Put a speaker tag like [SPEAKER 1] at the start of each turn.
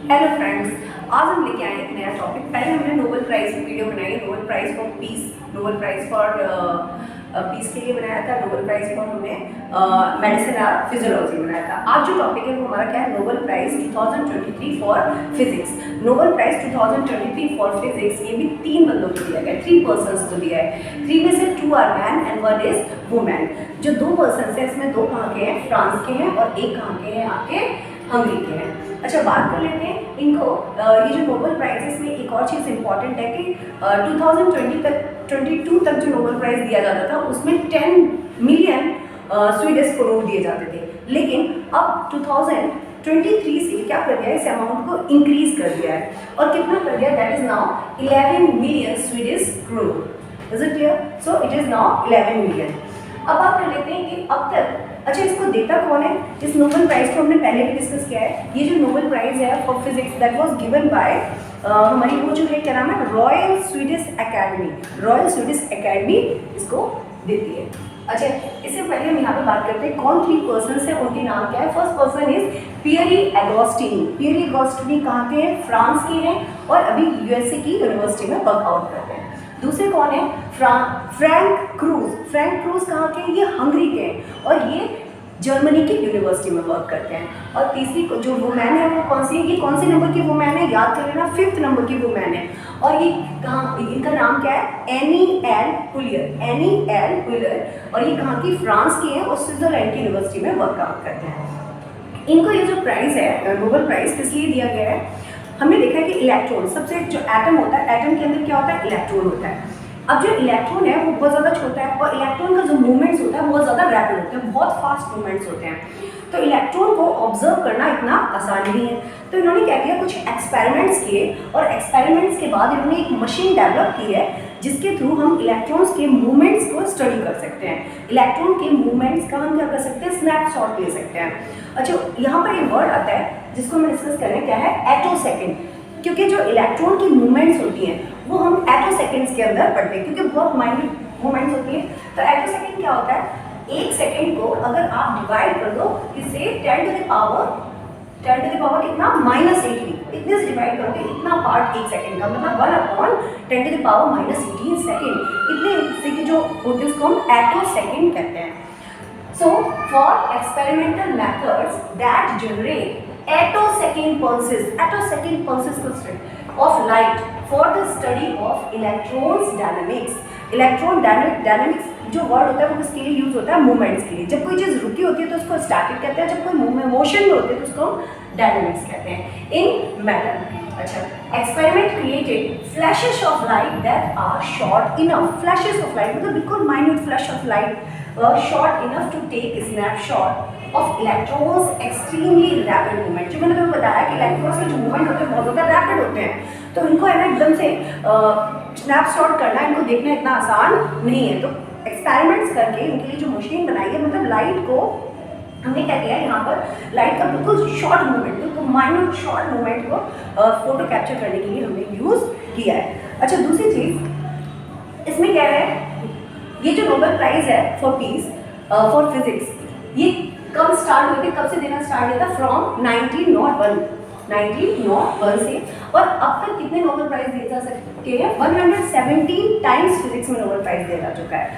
[SPEAKER 1] Hello friends, आज हम लेके आए एक नया टॉपिक। पहले हमने नोबेल प्राइज़ की वीडियो बनाई, Nobel prize for piece, Nobel prize for piece के लिए बनाया था। नोबेल प्राइज़ फॉर हमने मेडिसिन और फिजियोलॉजी बनाया था। आज जो टॉपिक है वो हमारा क्या है, Nobel prize 2023 for physics. Nobel prize 2023 for physics ये भी 3 बंदों को दिया गया, 3 पर्सन्स को दिया है। 3 में से 2 are man and 1 is women. जो 2 पर्सन्स हैं इसमें 2 कहाँ के हैं, फ्रांस के हैं, और 1 कहाँ के हैं, आपके हंगरी के हैं। अच्छा, बात कर लेते हैं इनको। ये जो नोबेल प्राइज़ है इसमें एक और चीज़ इंपॉर्टेंट है कि 2022 तक जो नोबेल प्राइज़ दिया जाता था उसमें 10 मिलियन स्वीडिश करोड़ दिए जाते थे, लेकिन अब 2023 से क्या कर दिया है, इस अमाउंट को इंक्रीज कर दिया है। और कितना कर दिया, that is now 11 million Swedish crore. Is it clear? So it is now 11 million. अब बात कर लेते हैं कि अब तक, अच्छा इसको देता कौन है, इस नोबेल प्राइज़ को हमने पहले भी डिस्कस किया है। ये जो नोबेल प्राइज़ है for physics that was given by हमारी वो जो है क्या नाम है, royal Swedish academy. Royal Swedish academy इसको देती है। अच्छा, इससे पहले हम यहाँ पे बात करते हैं कौन 3 पर्सन है, उनके नाम क्या है। First person is Pierre Agostini. Pierre Agostini कहाँ के हैं, फ्रांस के हैं, और अभी यूएसए की यूनिवर्सिटी में वर्कआउट करते हैं। दूसरे कौन है, फ्रैंक क्रूज। फ्रैंक क्रूज कहाँ के हैं, ये हंगरी के हैं, और ये जर्मनी की यूनिवर्सिटी में वर्क करते हैं। और तीसरी जो वुमेन है वो कौन सी है, ये कौन से नंबर की वुमेन है, याद कर लेना, 5th नंबर की वुमेन है। और ये कहाँ, इनका नाम क्या है, एनी एल हुलियर। एनी एल हुलियर, और ये कहाँ की, फ्रांस की है, और स्विट्जरलैंड की यूनिवर्सिटी में वर्कआउट करते हैं। इनको ये जो प्राइज़ है, नोबेल प्राइज़ किस लिए दिया गया है, हमने देखा है कि इलेक्ट्रॉन, सबसे जो एटम होता है, एटम के अंदर क्या होता है, इलेक्ट्रॉन होता है। अब जो इलेक्ट्रॉन है वो बहुत ज़्यादा छोटा है, और इलेक्ट्रॉन का जो मूवमेंट्स होता है बहुत ज़्यादा रैपिड होते हैं, बहुत फास्ट मूवमेंट्स होते हैं। तो इलेक्ट्रॉन को ऑब्जर्व करना इतना आसान नहीं है। तो इन्होंने क्या किया, कुछ एक्सपेरिमेंट्स किए, और एक्सपेरिमेंट्स के बाद इन्होंने एक मशीन डेवलप की है जिसके थ्रू हम इलेक्ट्रॉन्स के मूवमेंट्स को स्टडी कर सकते हैं। इलेक्ट्रॉन के मूवमेंट्स का हम क्या कर सकते हैं, स्नैपशॉट ले सकते हैं। अच्छा, यहाँ पर एक वर्ड आता है जिसको हम डिस्कस कर रहे हैं, क्या है, एटोसेकेंड। क्योंकि जो इलेक्ट्रॉन की मूवमेंट्स होती हैं वो हम एटोसेकेंड्स के अंदर पढ़ते हैं, क्योंकि बहुत माइन्यूट मूवमेंट्स होती हैं। तो एटोसेकेंड क्या होता है, 1 सेकेंड को अगर आप डिवाइड कर दो किससे, 10 टू द पावर कितना, -18, इतने से डिवाइड करोगे, इतना पार्ट 1 सेकेंड का, मतलब 1/10 टू द पावर -18 सेकेंड, इतने से के जो होते हैं उसको हम एटोसेकेंड कहते हैं। So, for experimental methods that generate attosecond pulses of light for the study of electrons dynamics. Electron dynamics जो वर्ड होता है वो किसके लिए यूज होता है, मूवमेंट्स के लिए। जब कोई चीज़ रुकी होती है तो उसको स्टैटिक कहते हैं, जब कोई मोशन में होती है तो उसको हम डायनेमिक्स कहते हैं इन मैटर। अच्छा, experiment created flashes of light that are short enough. Flashes of light मतलब बिल्कुल minute flash of light, short enough to take snapshot of electrons extremely rapid movement. जो मैंने तुम्हें बताया कि इलेक्ट्रॉन्स के जो मूवमेंट होते हैं बहुत ज़्यादा रैपिड होते हैं, तो इनको है ना एकदम से स्नैपशॉट करना, इनको देखना इतना आसान नहीं है। तो एक्सपेरिमेंट्स करके इनके लिए जो मशीन बनाई है, मतलब लाइट को हमने क्या किया है, यहाँ पर लाइट का बिल्कुल शॉर्ट मूवमेंट, बिल्कुल माइन्यूट शॉर्ट मूवमेंट को फोटो कैप्चर करने के लिए हमने यूज़ किया है। अच्छा, दूसरी चीज़ इसमें क्या है, ये जो नोबेल प्राइज़ है फॉर पीस फॉर फिजिक्स, ये कब स्टार्ट हुई थी, कब से देना स्टार्ट हुआ था, फ्रॉम 1901 से, और अब तक कितने नोबेल प्राइज़ दिए जा सकते हैं, 117 टाइम्स फिजिक्स में नोबेल प्राइज़ दिया जा चुका है।